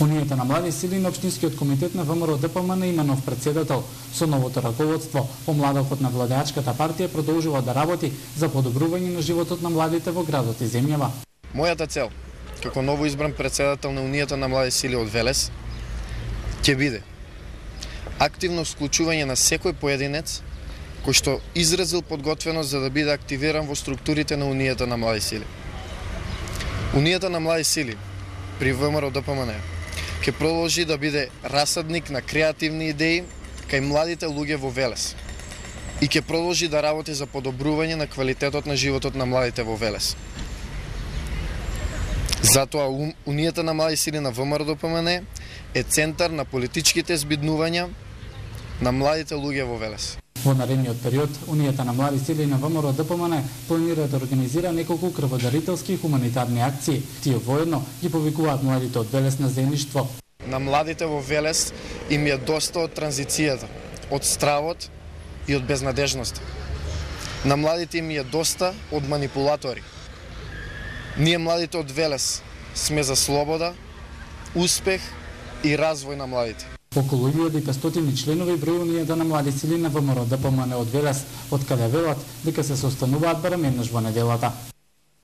Унијата на млади сили на Општинскиот комитет на ВМРО ДПМН има нов претседател. Со новото раководство, помладокот на владеачката партија продолжува да работи за подобрување на животот на младите во градот и земјава. Мојата цел, како новоизбран претседател на Унијата на млади сили од Велес, ќе биде активно вклучување на секој поединец кој што изразил подготвеност за да биде активиран во структурите на Унијата на млади сили. Унијата на млади сили при ВМРО ДПМН ќе продолжи да биде расадник на креативни идеи кај младите луѓе во Велес и ќе продолжи да работи за подобрување на квалитетот на животот на младите во Велес. Затоа Унијата на млади сили на ВМРО ДПМН е центар на политичките збиднувања на младите луѓе во Велес. Во наредниот период, Унијата на млади сили на ВМРО ДПМН планира да организира неколку крводарителски и хуманитарни акции. Тие воедно ги повикуваат младите од Велес на заедништво. На младите во Велес им е доста од транзицијата, од стравот и од безнадежноста. На младите им е доста од манипулатори. Ние младите од Велес сме за слобода, успех и развој на младите. Околу 1500 членови брои Унијата на млади сили на ВМРО ДПМН од Велес, од каде велат дека се состануваат барем еднаш во неделата.